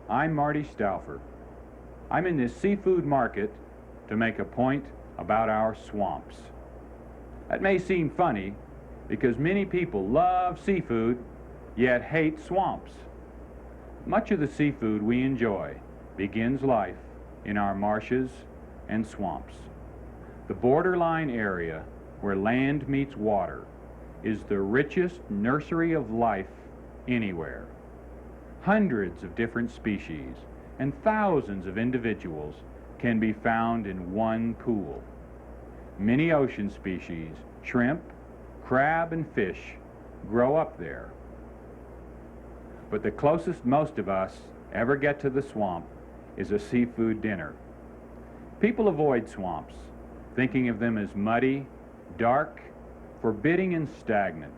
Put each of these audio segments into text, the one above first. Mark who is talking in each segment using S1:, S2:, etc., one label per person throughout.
S1: I'm Marty Stouffer. I'm in this seafood market to make a point about our swamps. That may seem funny because many people love seafood yet hate swamps. Much of the seafood we enjoy begins life in our marshes and swamps. The borderline area where land meets water is the richest nursery of life anywhere. Hundreds of different species and thousands of individuals can be found in one pool. Many ocean species, shrimp, crab, and fish grow up there. But the closest most of us ever get to the swamp is a seafood dinner. People avoid swamps, thinking of them as muddy, dark, forbidding, and stagnant.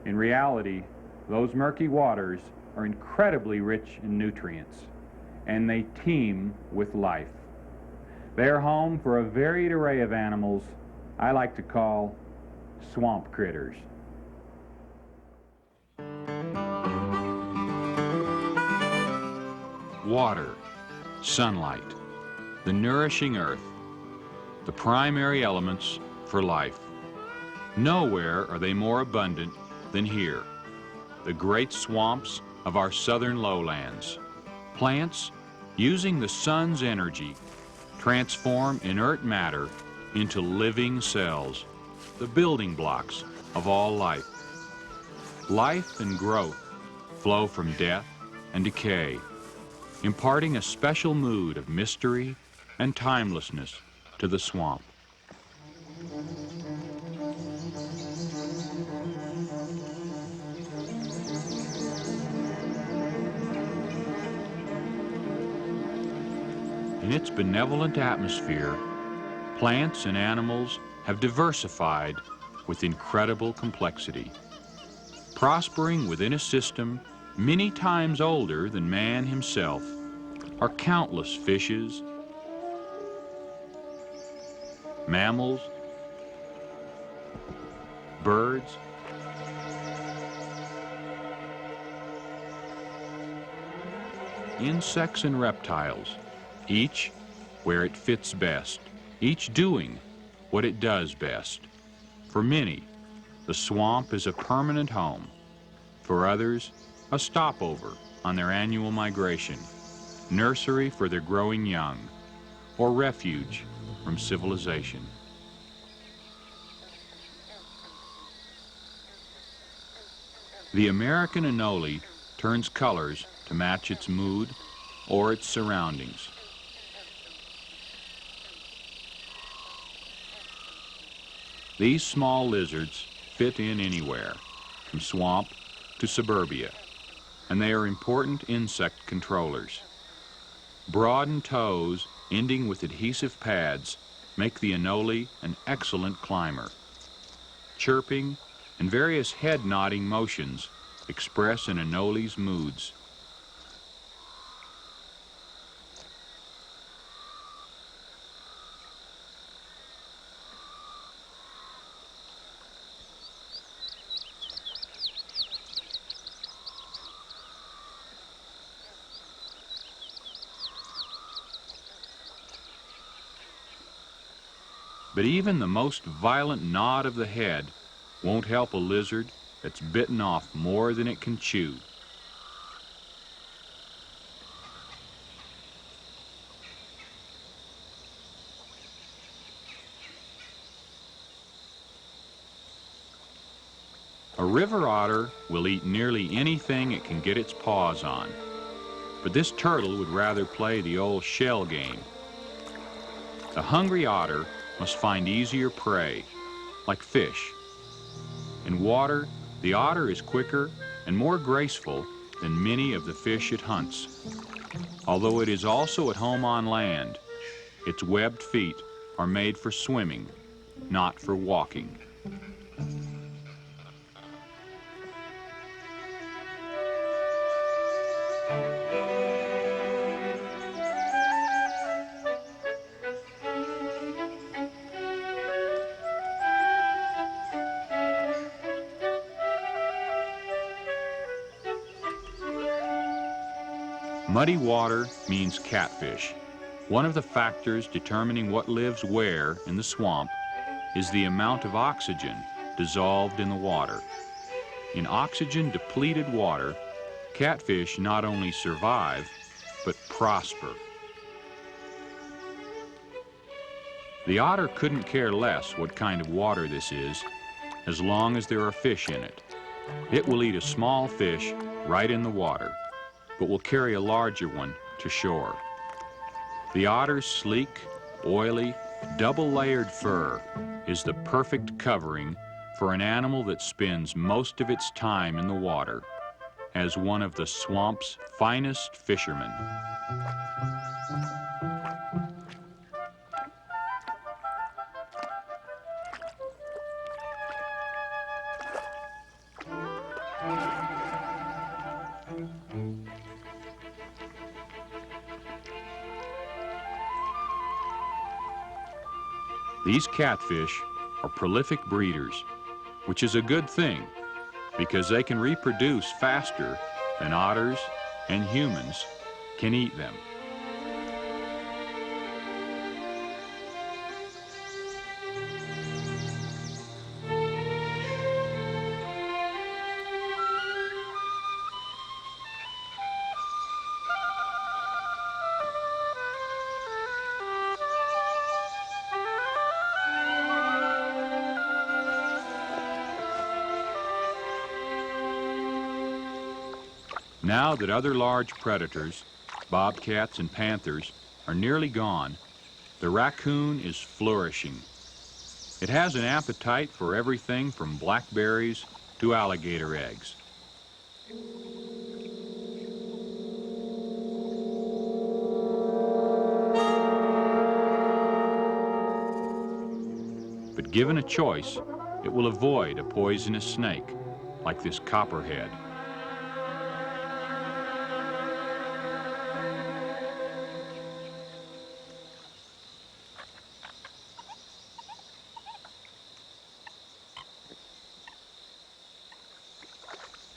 S1: In reality, those murky waters are incredibly rich in nutrients, and they teem with life. They are home for a varied array of animals I like to call swamp critters. Water, sunlight, the nourishing earth, the primary elements for life. Nowhere are they more abundant than here, the great swamps of our southern lowlands. Plants, using the sun's energy, transform inert matter into living cells, the building blocks of all life. Life and growth flow from death and decay, imparting a special mood of mystery and timelessness to the swamp. In its benevolent atmosphere, plants and animals have diversified with incredible complexity. Prospering within a system many times older than man himself are countless fishes, mammals, birds, insects and reptiles, each where it fits best, each doing what it does best. For many, the swamp is a permanent home. For others, a stopover on their annual migration, nursery for their growing young, or refuge from civilization. The American anole turns colors to match its mood or its surroundings. These small lizards fit in anywhere, from swamp to suburbia, and they are important insect controllers. Broadened toes ending with adhesive pads make the anole an excellent climber. Chirping and various head nodding motions express an anole's moods. But even the most violent nod of the head won't help a lizard that's bitten off more than it can chew. A river otter will eat nearly anything it can get its paws on, but this turtle would rather play the old shell game. The hungry otter must find easier prey, like fish. In water, the otter is quicker and more graceful than many of the fish it hunts. Although it is also at home on land, its webbed feet are made for swimming, not for walking. Muddy water means catfish. One of the factors determining what lives where in the swamp is the amount of oxygen dissolved in the water. In oxygen-depleted water, catfish not only survive, but prosper. The otter couldn't care less what kind of water this is, as long as there are fish in it. It will eat a small fish right in the water, but will carry a larger one to shore. The otter's sleek, oily, double-layered fur is the perfect covering for an animal that spends most of its time in the water as one of the swamp's finest fishermen. These catfish are prolific breeders, which is a good thing because they can reproduce faster than otters and humans can eat them. Now that other large predators, bobcats and panthers, are nearly gone, the raccoon is flourishing. It has an appetite for everything from blackberries to alligator eggs. But given a choice, it will avoid a poisonous snake, like this copperhead.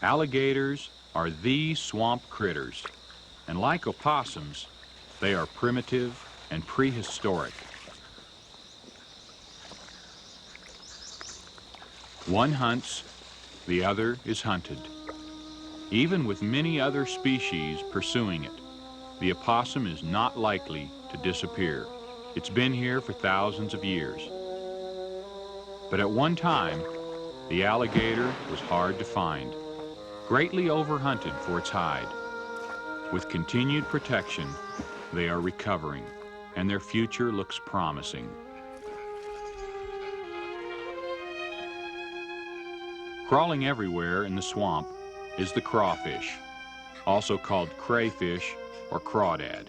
S1: Alligators are the swamp critters, and like opossums, they are primitive and prehistoric. One hunts, the other is hunted. Even with many other species pursuing it, the opossum is not likely to disappear. It's been here for thousands of years. But at one time, the alligator was hard to find, greatly overhunted for its hide. With continued protection, they are recovering, and their future looks promising. Crawling everywhere in the swamp is the crawfish, also called crayfish or crawdad,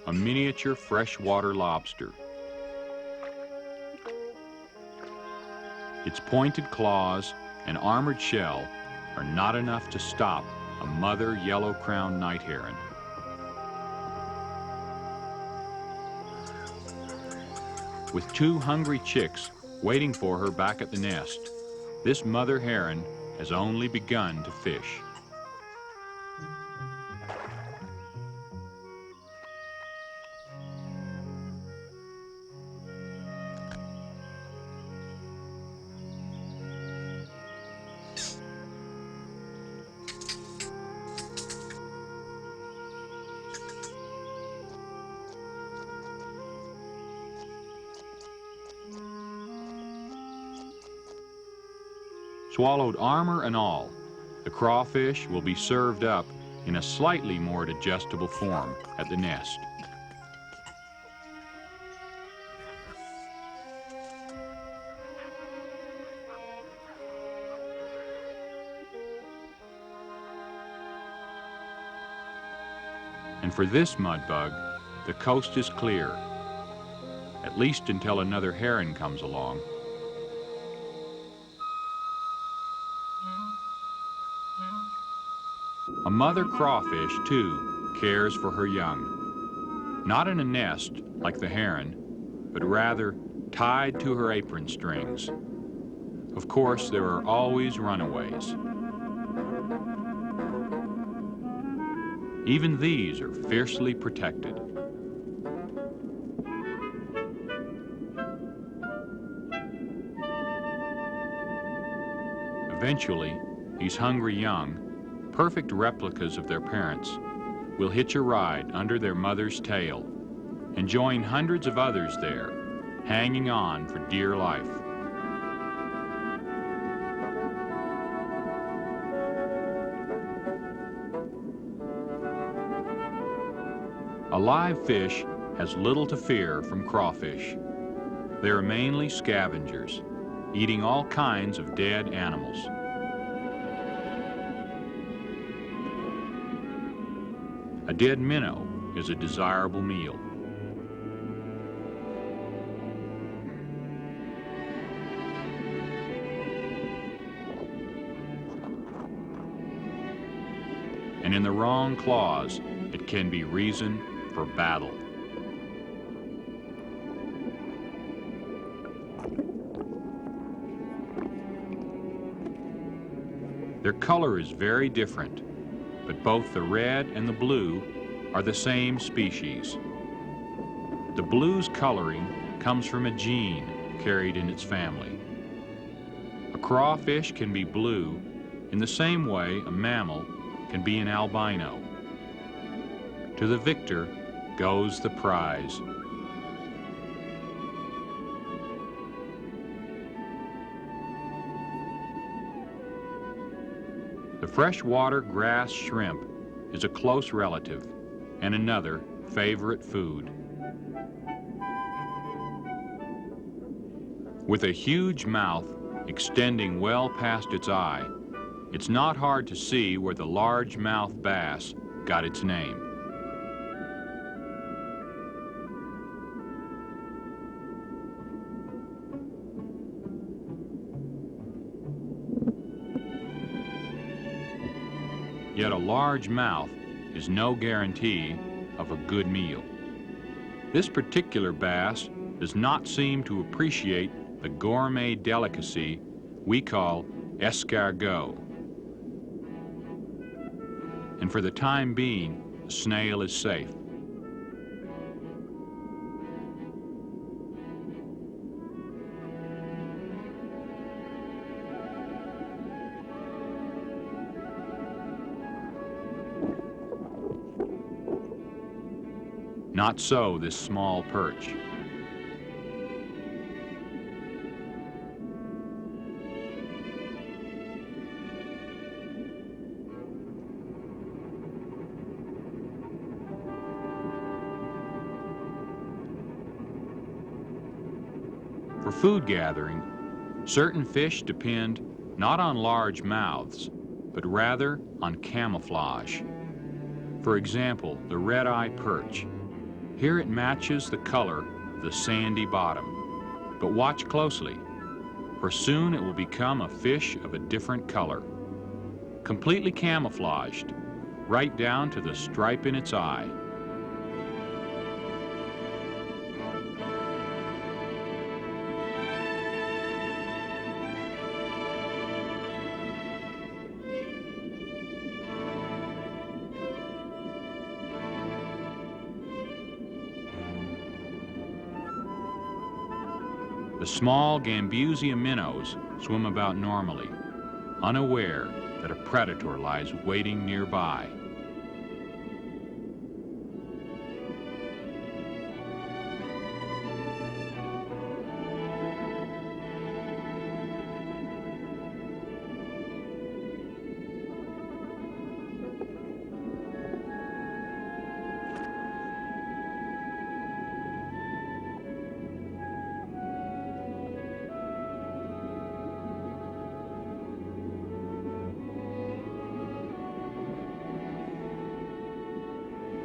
S1: a miniature freshwater lobster. Its pointed claws and armored shell are not enough to stop a mother yellow-crowned night heron. With 2 hungry chicks waiting for her back at the nest, this mother heron has only begun to fish. Swallowed armor and all, the crawfish will be served up in a slightly more digestible form at the nest. And for this mudbug, the coast is clear, at least until another heron comes along. A mother crawfish, too, cares for her young, not in a nest like the heron, but rather tied to her apron strings. Of course, there are always runaways. Even these are fiercely protected. Eventually, these hungry young, perfect replicas of their parents, will hitch a ride under their mother's tail and join hundreds of others there, hanging on for dear life. A live fish has little to fear from crawfish. They are mainly scavengers, eating all kinds of dead animals. A dead minnow is a desirable meal. And in the wrong claws, it can be reason for battle. Their color is very different, but both the red and the blue are the same species. The blue's coloring comes from a gene carried in its family. A crawfish can be blue in the same way a mammal can be an albino. To the victor goes the prize. The freshwater grass shrimp is a close relative and another favorite food. With a huge mouth extending well past its eye, it's not hard to see where the largemouth bass got its name. Yet a large mouth is no guarantee of a good meal. This particular bass does not seem to appreciate the gourmet delicacy we call escargot. And for the time being, the snail is safe. Not so this small perch. For food gathering, certain fish depend not on large mouths, but rather on camouflage. For example, the red-eye perch. Here it matches the color of the sandy bottom. But watch closely, for soon it will become a fish of a different color. Completely camouflaged, right down to the stripe in its eye. The small Gambusia minnows swim about normally, unaware that a predator lies waiting nearby.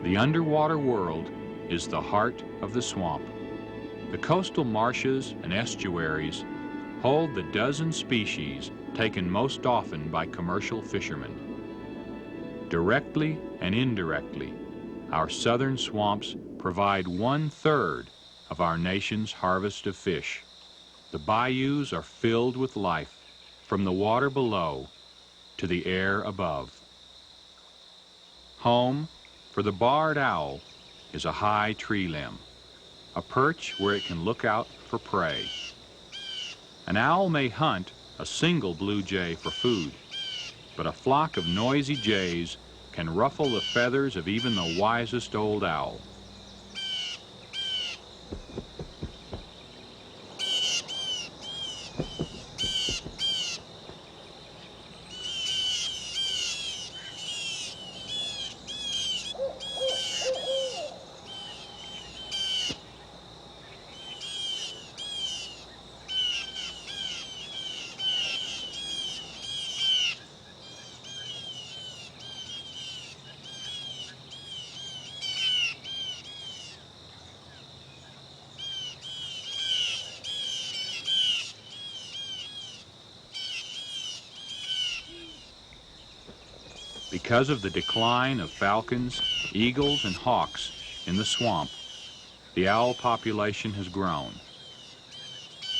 S1: The underwater world is the heart of the swamp. The coastal marshes and estuaries hold the dozen species taken most often by commercial fishermen. Directly and indirectly, our southern swamps provide 1/3 of our nation's harvest of fish. The bayous are filled with life, from the water below to the air above. Home for the barred owl is a high tree limb, a perch where it can look out for prey. An owl may hunt a single blue jay for food, but a flock of noisy jays can ruffle the feathers of even the wisest old owl. Because of the decline of falcons, eagles, and hawks in the swamp, the owl population has grown.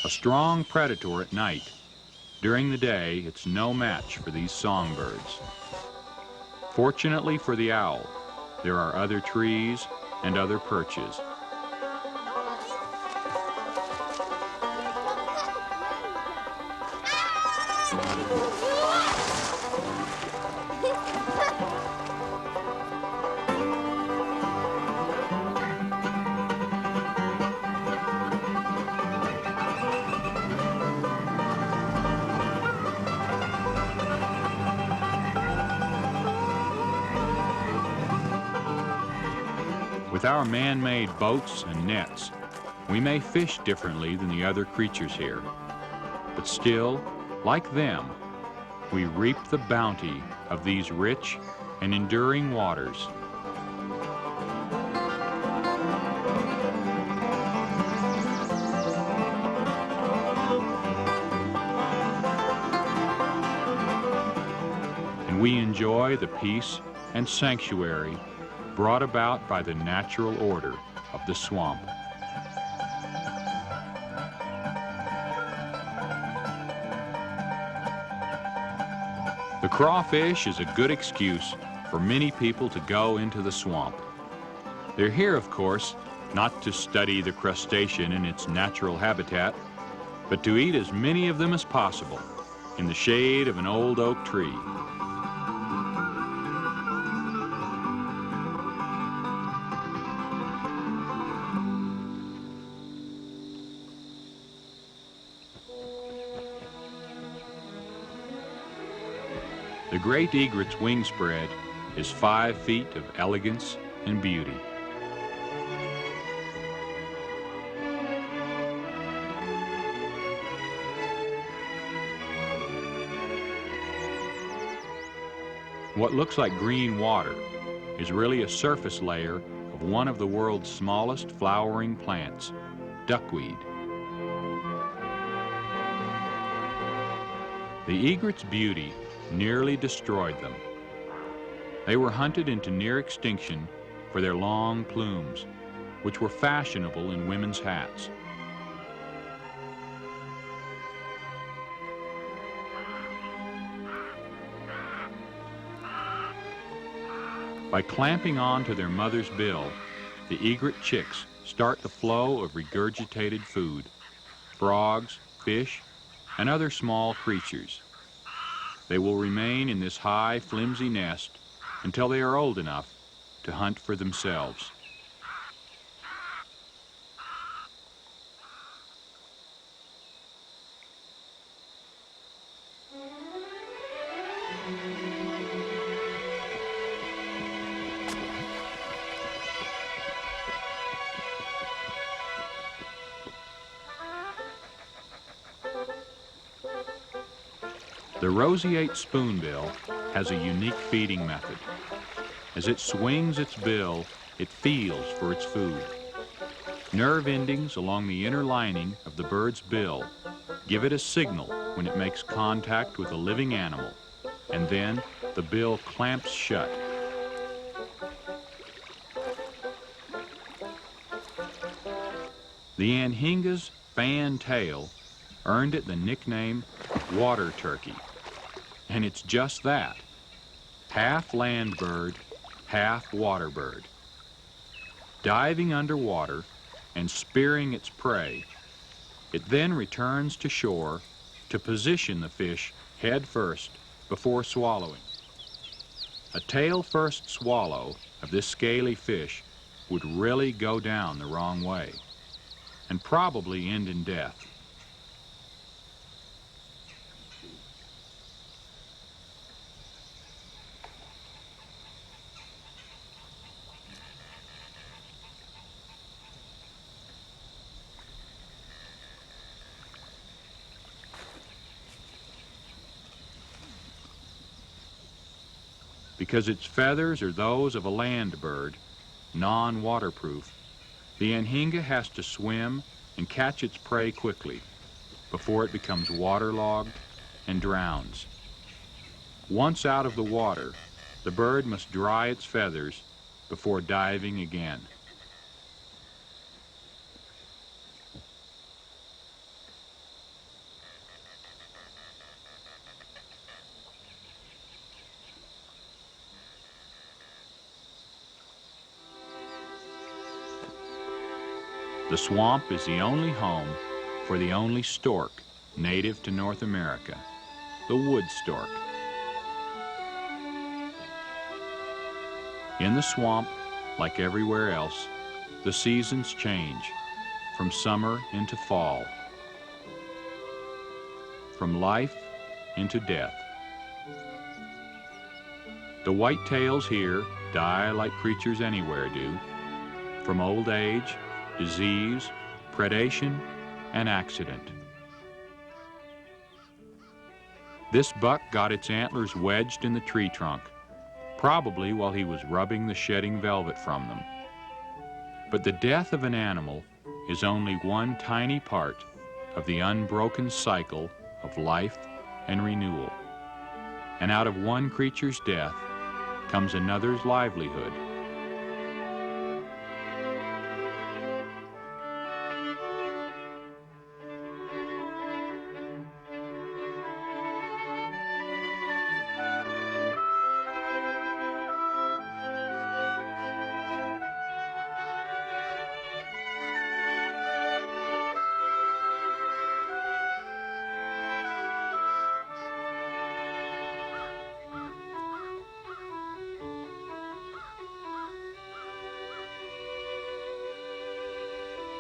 S1: A strong predator at night. During the day, it's no match for these songbirds. Fortunately for the owl, there are other trees and other perches. With our man-made boats and nets, we may fish differently than the other creatures here. But still, like them, we reap the bounty of these rich and enduring waters. And we enjoy the peace and sanctuary brought about by the natural order of the swamp. The crawfish is a good excuse for many people to go into the swamp. They're here, of course, not to study the crustacean in its natural habitat, but to eat as many of them as possible in the shade of an old oak tree. The great egret's wingspread is 5 feet of elegance and beauty. What looks like green water is really a surface layer of one of the world's smallest flowering plants, duckweed. The egret's beauty nearly destroyed them. They were hunted into near extinction for their long plumes, which were fashionable in women's hats. By clamping on to their mother's bill, the egret chicks start the flow of regurgitated food, frogs, fish, and other small creatures. They will remain in this high, flimsy nest until they are old enough to hunt for themselves. The roseate spoonbill has a unique feeding method. As it swings its bill, it feels for its food. Nerve endings along the inner lining of the bird's bill give it a signal when it makes contact with a living animal, and then the bill clamps shut. The Anhinga's fan tail earned it the nickname water turkey, and it's just that, half land bird, half water bird. Diving underwater and spearing its prey, it then returns to shore to position the fish head first before swallowing. A tail-first swallow of this scaly fish would really go down the wrong way and probably end in death. Because its feathers are those of a land bird, non-waterproof, the Anhinga has to swim and catch its prey quickly before it becomes waterlogged and drowns. Once out of the water, the bird must dry its feathers before diving again. The swamp is the only home for the only stork native to North America, the wood stork. In the swamp, like everywhere else, the seasons change from summer into fall, from life into death. The whitetails here die like creatures anywhere do, from old age, disease, predation, and accident. This buck got its antlers wedged in the tree trunk, probably while he was rubbing the shedding velvet from them. But the death of an animal is only one tiny part of the unbroken cycle of life and renewal. And out of one creature's death comes another's livelihood.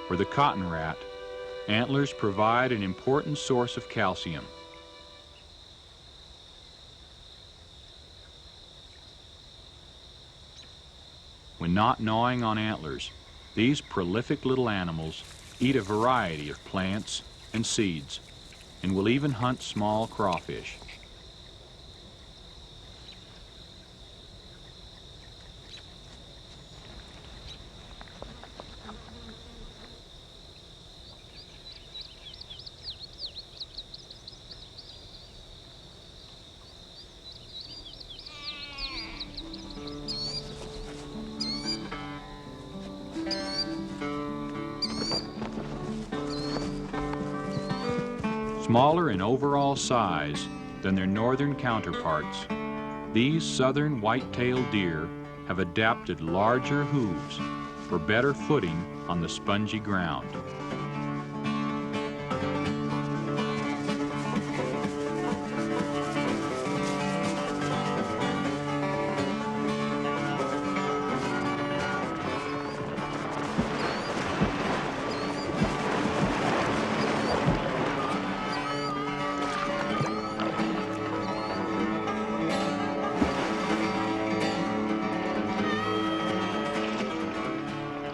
S1: For the cotton rat, antlers provide an important source of calcium. When not gnawing on antlers, these prolific little animals eat a variety of plants and seeds, and will even hunt small crawfish. Smaller in overall size than their northern counterparts, these southern white-tailed deer have adapted larger hooves for better footing on the spongy ground.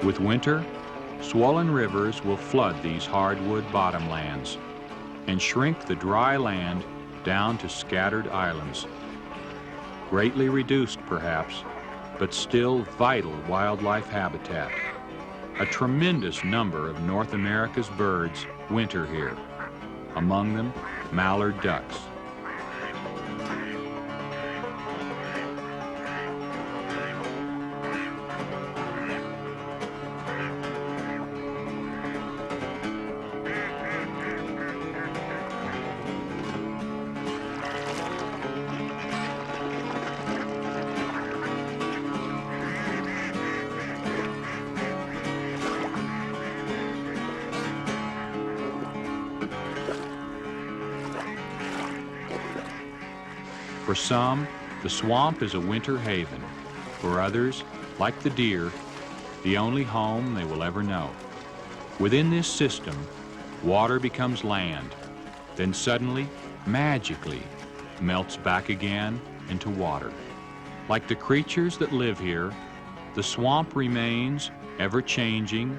S1: With winter, swollen rivers will flood these hardwood bottomlands and shrink the dry land down to scattered islands, greatly reduced perhaps but still vital wildlife habitat. A tremendous number of North America's birds winter here, among them mallard ducks. For some, the swamp is a winter haven. For others, like the deer, the only home they will ever know. Within this system, water becomes land, then suddenly, magically, melts back again into water. Like the creatures that live here, the swamp remains ever-changing,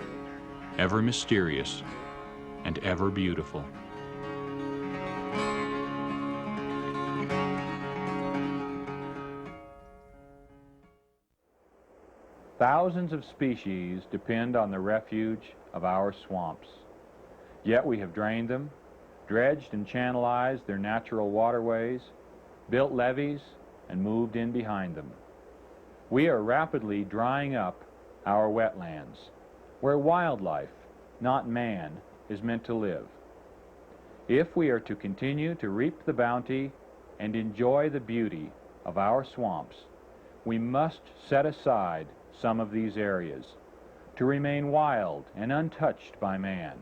S1: ever mysterious, and ever beautiful. Thousands of species depend on the refuge of our swamps. Yet we have drained them, dredged and channelized their natural waterways, built levees, and moved in behind them. We are rapidly drying up our wetlands, where wildlife, not man, is meant to live. If we are to continue to reap the bounty and enjoy the beauty of our swamps, we must set aside some of these areas to remain wild and untouched by man,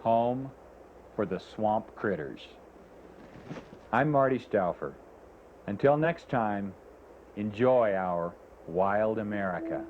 S1: home for the swamp critters. I'm Marty Stouffer. Until next time, enjoy our wild America.